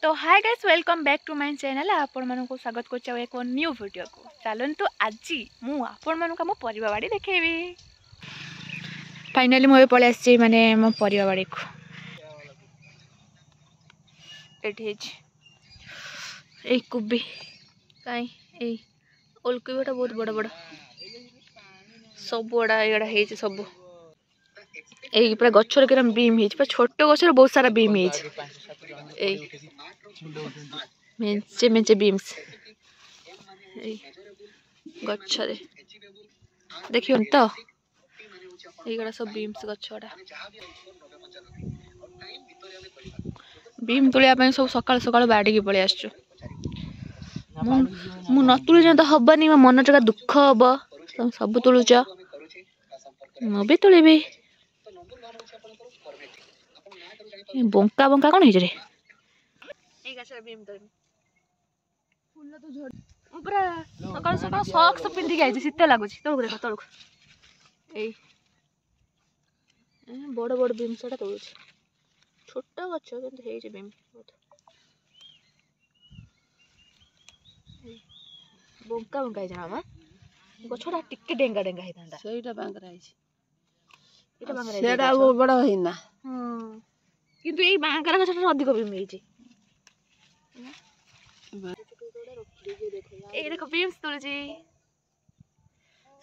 तो hi guys welcome back to my channel आपण मानक स्वागत कर एक न्यू वीडियो को चलतु आज मु आपण मानक मो परिवा बाड़ी देखेबी। फाइनली मुझे पलि आसी माने मो परिवा बाड़ी को ए कुबी कहीं ए ओलकुबीटा बहुत बड़ा बड़ा सब बड़ा एड़ा है सब ए पूरा गछर के बीम है पूरा छोट गछर बहुत सारा बीम है मेंचे मेंचे बीम्स गछरे देखियो तो एगुड़ा सब बीम्स गछड़ा बीम तुलिया सब सकाल सकाल बाड़ी की पलि आसु मु न तुली तो हबनी मो मन जगह दुख हम तुम सब तुलुच मु भी तुलिबी बंका बंका कौन है रे सकाल सकाल सॉक्स पिंधि के शीत लगुच तौक देख तौक बड़ बड़ बीम से तोड़ छोट गच बीम बंका बंका है गछटा टिके डेंगा डेंगा होता सेटा बांगरा सेटा बड़ा होइना किंतु ए बांगरा गछटा अधिक बीम ए देखो बीम्स तोलुची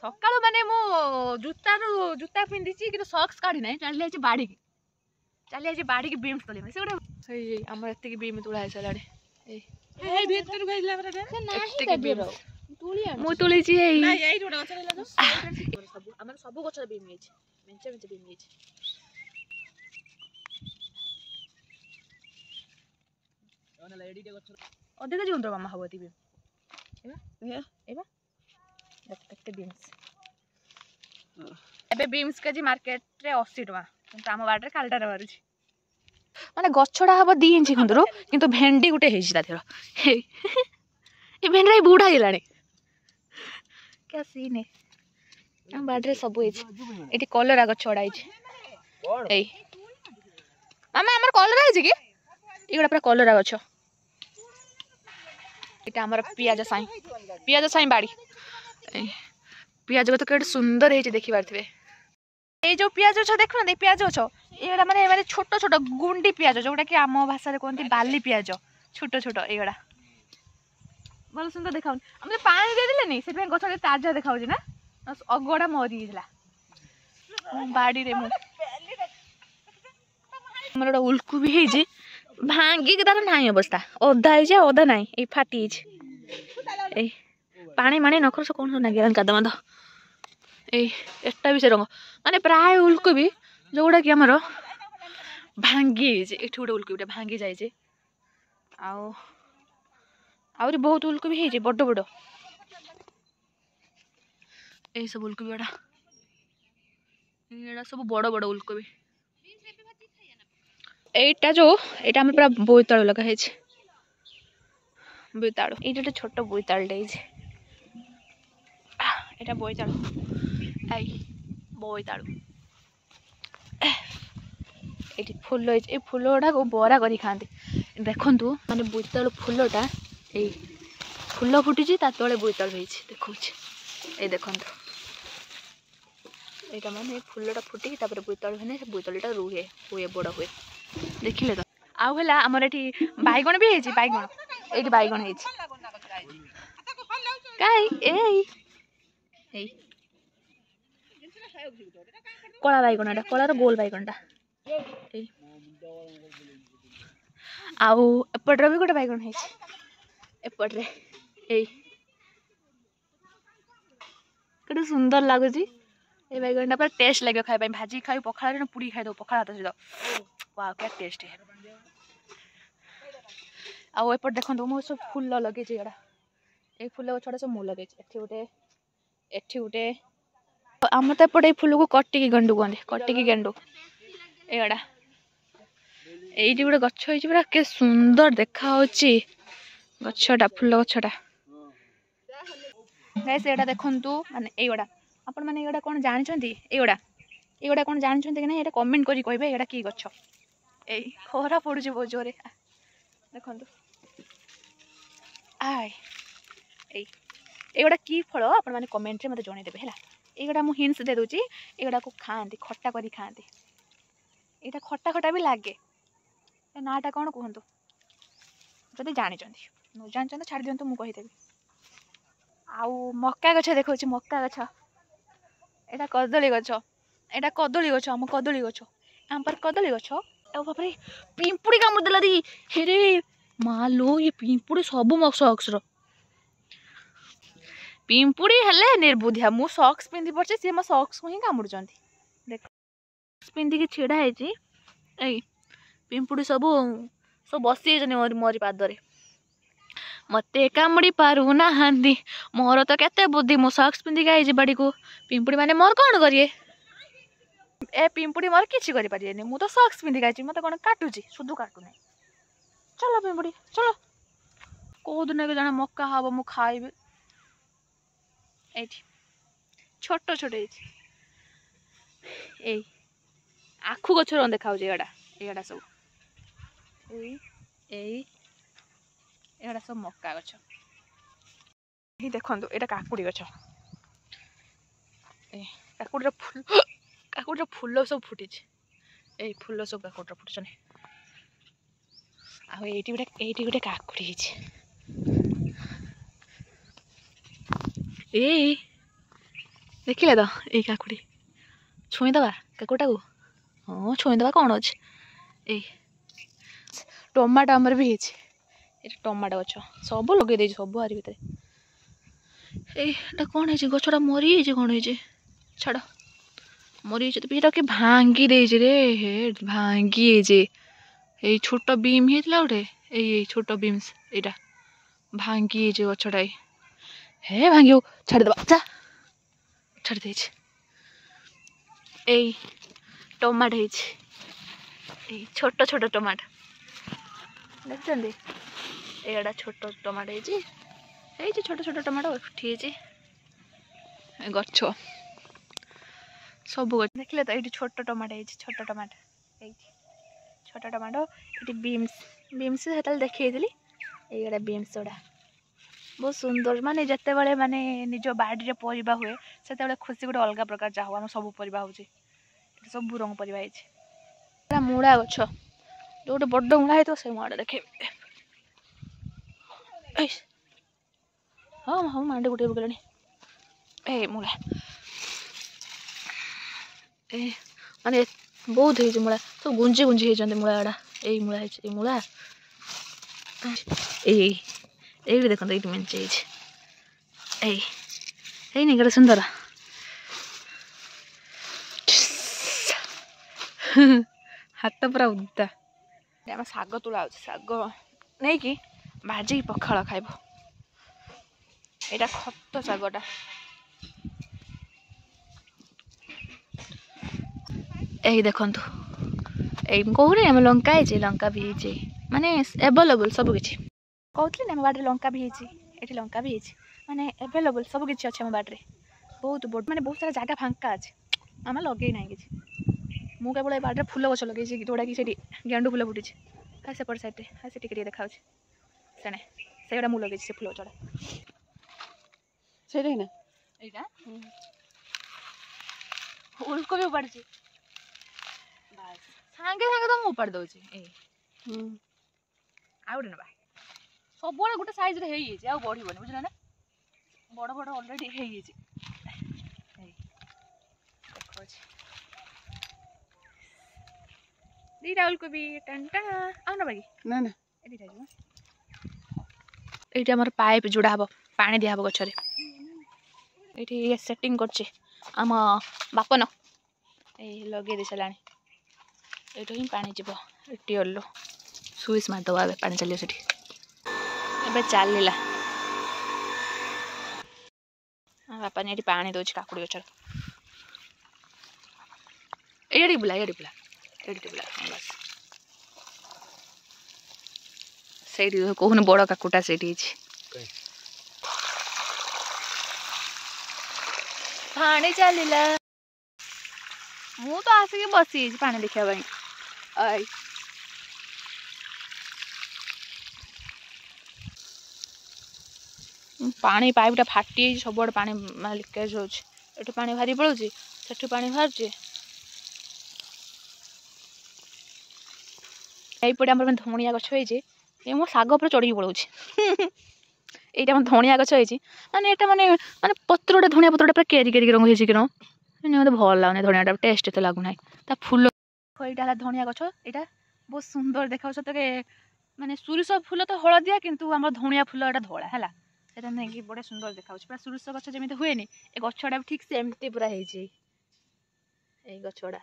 सकाळ माने मो जूता पिंधि कि सॉक्स काढी ना चली आछि बाड़ी की बीम्स तोले से गोटे सही हमर एते की बीम तुला है सलाडे ए भीतर गइला बरा से नाही कबीर तुलिया मु तुली छी ए ना एई रोड गछ लेला सब हमर सब गछ बीम है मेंचे मेंचे बीम है ओना एडिटे गछ अधिक जीवन तो मामा हबती बीम एबा एबा देखते बीम्स एबे बीम्स के जी मार्केट रे 80 टका किंतु आम बाटे कालटा मारू माने गछड़ा हम 2 इंच खंदरो किंतु भेंडी गुटे हेछि ताथेर ए भेंडी बूढ़ा गेलानी क्या सीन है आम बाटे सब हेछि एटी कलरा गछड़ा हेछि ए मामा हमर कलरा हेछि कि एगुडा पूरा कलरा गछ एटा हमर पियाज साई बाड़ी पियाज तो केटे सुंदर है देखी पारे ये जो पियाज अच्छे देख ना पियाज अच्छ ये माने माने छोट छोट गुंडी पियाज जोटा कि आम भाषा कहते बाली पियाज छोट छोट एगुड़ा भल सुंदर देखा आम पानी देदेनि से गछ ताजा देखा ना अगड़ा मरी बाड़ी रे मोर उल्कु भी है भांगिक तार ना अवस्था अधा है अधा ना ये फाटी पानी मानी नखर से कौन नागे काद माद एटा भी से रंग माने प्राय उल्कु भी जोड़ा कि आमर भांगी ये गोटे उल्कु भांगी जाए आहरी बहुत उल्कु भी है बड़ बड़ यही सब उल्कु भी एड़ा सब बड़ बड़ उल्कु भी एटा जो एटा हम पूरा बोईतालु लगा है बोईतालु ये छोट बोईतालुटे एटा बोईतालु आई बोईतालु ये फूल ये फूल गुड़ा को बरा कर खाते देखु माने बोईतालु फूलटा ये फूल फुटी तले बोईतालु देखा ये देखु यहाँ माने फूलटा फुटी बोईतालु है बोईतालुटा रुहे हुए बड़ हुए देखिले तो आउ आमर ये बैगण भी है बैगण ये बैगण है कला बैगणटा कलार गोल बैगणटा आउ एपट्रे भी गोटे बैगण है एपट्रे केते सुंदर लगुच ये बैगणटा पूरा टेस्ट लगे खाई भाजी खाई पखाड़ पुड़ी खाई दो पखाड़ हाथ सहित वाह क्या टेस्ट है आउ एपट देखो मो सब फूल लगे एड़ा ये फूल गछड़ा सब मु लगे एठी गोटे आम तो एपटे फूल को कटिकी गेंडू कहते कटिकी गेंडू एड़ा ये गोटे गछ पूरा के सुंदर देखा गछटा फूल गछटा गाइस एड़ा देखंतु माने एगुड़ा आपण माने एगुड़ा कोन जानछंती एगुड़ा कोन जानछंती कि नै एटा कमेंट करी कहबे एड़ा की गछ ए खरा पड़ुछ बहुत जोरे देखो आय एगुड़ा की फल आपण मैंने कमेंट रे मते जणेदेबे हैला एगुड़ा मु हिंट्स दे दूची एगुड़ा को खाआंती खट्टा करी खाआंती एटा खट्टा खट्टा भी लागे ए नाटा कौन कहतु जदि जानिचंती न जानचंत छाड़ दियंतु मु कहिदेबी आउ मक्का गछ देखौची मक्का गछ एटा कदली गछ आम कदली गछ आम पर कदली गछ ए बाप रे पिंपुड़ी कामुड़ देला दी हेरे मालो ये पिंपुड़ी सब मो सॉक्स रो पिंपुड़ी हेले निर्बुद्धिया मु सॉक्स पिंधि पड़े सी मो सॉक्स को ही कामुड़चंती देख पिंधि के छिड़ा है ए पिंपुड़ी सब सब बसी मोरी पादरे मते कामुड़ी पारू ना हांदी मोर तो केते बुद्धि मो सॉक्स पिंधि के आइजी बाड़ी को पिंपुड़ी माने मोर कौन करिए ए पिंपुड़ी मोर किछि करि परिएनी मु तो सॉक्स पिंधि के आइजी मते कोन काटुची सुदु काटु नै चलो पिंपुड़ी चलो को दिन के जाना मक्का हबो मु खाइबे एठी छोट छोट ए आखु गछर देखाउ एड़ा सब एड़ा सब मक्का गछ ये देखंतु एटा काकुड़ी गछ ए काकुड़ी फूल सब फुटी ए फूल सब काकुड़ी फुटछन आ एटी गोटे काकुड़ी हिच ए देखिले तो ए काकुड़ी छुई दबा काकुड़ा को हाँ छुई दबा कौन अच्छे ए टमाटो आमर भी हिच ये टमाटो गछ सब लगे दे सब आरि भितर एटा कौन है गछटा मरी है कौन है छाड़ मरी तो ये कि भांगी दे रे हे भांगी है ये छोट बीम होता गोटे ये छोट बीम्स यहाँ भांगी है गछटा हे भांगी छाड़ दबा जा छाड़ दे टमाटो है छोट छोट टमाटो देखते एड़ा छोट टमाटो है छोट छोट टमाटो उठी गछ सब गछ देखले तो ये छोट टमाटो है छोट टमाटो छोट टमाटो ये बीम्स से देखी ये बीम्स गुड़ा बहुत सुंदर माने जिते बड़े माने निज बाड़ी परिबा हुए से खुशी गोटे अलग प्रकार जा आम सब परिबा हो सब रंग परिबा मूला गछ जो गोटे बड़ मूला है से मुड़ा देखे हाँ हाँ मांडे गोटे पकड़े ए मूला ए माने बहुत है मूला सब गुंजी गुंजी होती मूला गुड़ा यही मूला है मूला ये देखो ये मेचे नहीं गए सुंदर हाथ पूरा उदा आम शाग तुला शाग नहीं कि भाजी पखाड़ खाइब यहाँ खत शागटा यही देखु कहूनी आम लंका लंका भी माने एवेलेबल सबकि कहते आम बाड़े लंका भी ये लंका भी माने एवेलेबल सबकि अच्छे आम बाड़े बहुत बड़ माने बहुत सारा जगह फांका अच्छे आम लगे ना कि मु केवल ये बाड़े फूल गछ लगे जोड़ा कि गेंडू फूल फुटी हाँ सेपट साइड हाँ से देखा सेने से मुझे लगे से फूल गछड़ा से फूलकोबी उपाड़ी सांगे सांगे तो मुझे उपाड़ी दौची आउटे ना सब गोटे सैज बढ़ बुझल ना बड़ बड़ अलरेडी दीटा फूलकोबी टाटा आउ ना बाकी ना ना ये आम पाइप जोड़ा हम पा दिया हम गचर ये सेटिंग कर आम बापन ये लगे दे सारा ये ही पानी जीव टियल सुइच मारद पा चलो से चलला बापा ये पा दौर काकुड़ी गचर ये बुला बस से कहून बड़ काकुटा से पानी चलला मु तो आसिक बसी पानी देखा पानी पाइपटा फाटी सब पानी लिकेज हो पानी बाहरी पड़ोची से पानी बाहर यहीपटे आम धनिया गछ ये मो शाग पर चढ़ी पड़ोची এইটা আমার ধনিয়া গছ হয়েছি মানে এটা মানে মানে পত্রটা ধনিয়া পত্রটা পুরো কেরি কেরি রঙ হয়েছে কেন মতো ভাল লাগুনি ধনিয়াটা টেস্ট এত লাগুনাই তা ফুল এইটা হল ধনিয়া গছ এটা বহুত সুন্দর দেখাউছ তোকে মানে সୋରିଷ ফুল তো হলদিয়া কিন্তু আমার ধনিয়া ফুল এটা ধলা হেলা সেটা নেকি বড় সুন্দর দেখাউছ পুরা সୋରିଷ গছ যেମିତି হুয়েনি এ গছটা ঠিক সেমতি পুরা হয়েছে এই গছটা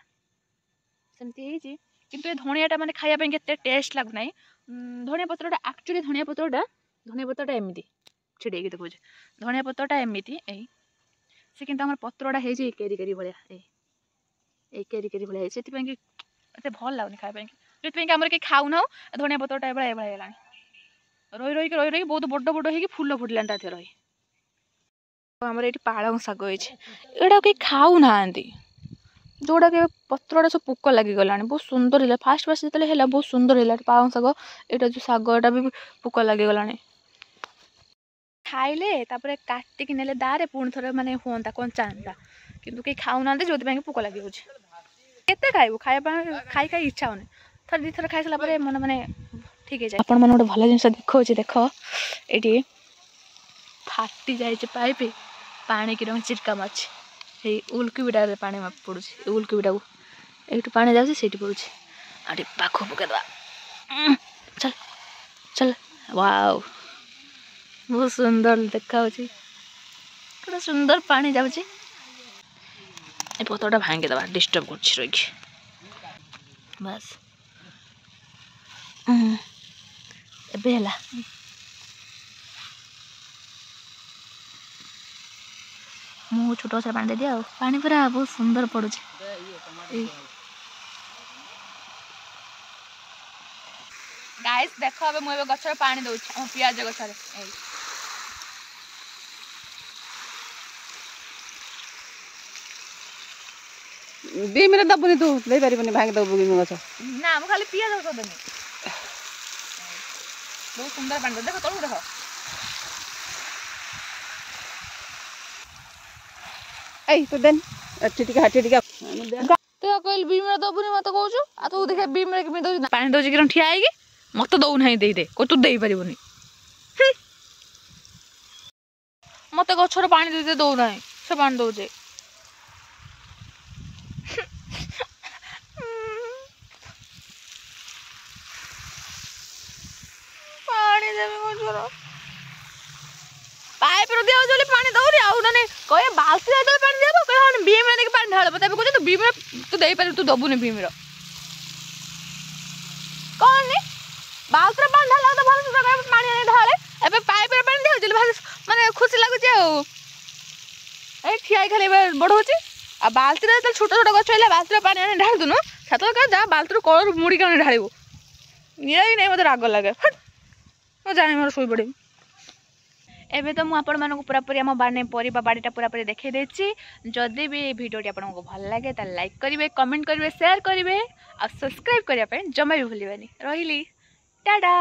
সেমতি হয়েছে কিন্তু এ ধনিয়াটা মানে খাইয়া ପାଇଁ কেতে টেস্ট লাগুনাই ধনিয়া পত্রটা एक्चुअली ধনিয়া পত্রটা এমতি छिड़ेकी देखो धनिया पत्रटा एमती से कि पत्रटा है केरी केरी भाया केरी केरी भाया से भल लगुनि खाने जो आम कहीं खाऊना धनिया पत्रटा एभा एभा रही रही बहुत बड़ बड़ हो फूल फुटला थे रही आम ये पालंग शाग यहाँ कहीं खाऊना जोड़ा के पत्रटा सब पोक लगिगला बहुत सुंदर है फास्ट फास्ट जो बहुत सुंदर है पालंग शाग यहाँ जो शागटा भी पोक लगिगला खाइले तापर काटिकी नेले दारे पुणी थोड़े माने होता कंचा आंता किंतु कहीं खाऊना जो पोक लगे केते खाइबू खाई खाई इच्छा होने थर दी थर खाई सारा मन माने ठीक है आपण मन गोटे भल जिन देखा देख ये फाटी जाए पाइप पानी की रंग चिरका मार्च उल्कुबिटा पानी पड़ू उल्कुबिटा को ये पानी जाऊँगी से पड़ू आठ पाख पकईदे चल चल वाओ बहुत सुंदर देखा पूरा सुंदर पानी जाऊँगी पत्रटा भांगी दबा डिस्टर्ब कर रही बस एबेला मु छोट से पानी दे दिया पानी पूरा बहुत सुंदर पड़ू गाइस देख अब मुझे गचर पानी दूसरी आम पियाज गचर बीम रे दबुनी तू ले पारिबनी भांग दबु बीम गछ ना हम खाली पियाज गच देनी बहुत सुंदर पानी देखो तळु देखो ए तो देन टिटिका टिटिका तो कहल बीम रे दबुनी मत कहू आ तू देखे बीम रे केमि दउ पानी दउ कि ठिया आइगी मत दउ नहीं दे दे को तू दे पारिबनी मत गछर पानी दे दे दउ नहीं से पानी दउ जे पानी देबे गछर पाइप रो दिया जले पानी दउरी आउ नने कहे बाल्टी दे पानी देबो कहे हम बीम रे के पानी ढाल बताबे को तू बीम रे तू दे पारि तू दबुनी बीम रो कोन ने बाल्टी रे पानी ढाल तो भल से पानी ने ढाले एबे पाइप रे पानी दियो जले माने खुशी लागु जे ए ठियाई खाली बड़ होची आ बाल्टी रे छोट छोट गछ हैला बाल्टी रे पानी ने ढाल दुनु सातो का जा बाल्टी रो कलर मुड़ी के ढालिबो ये नहीं मते राग लागे मैं जानी मोर सोई पड़ी एबे तो मुझे आपण मानक पूरा पूरी आम बाने परिबा बाड़ीटा पूरा पूरी देखे देछि जदि भी वीडियोटी आपको भल लगे तो लाइक करेंगे कमेंट करेंगे शेयर करेंगे और सब्सक्राइब करने जमा भी भूलिबानी रहिली टाटा।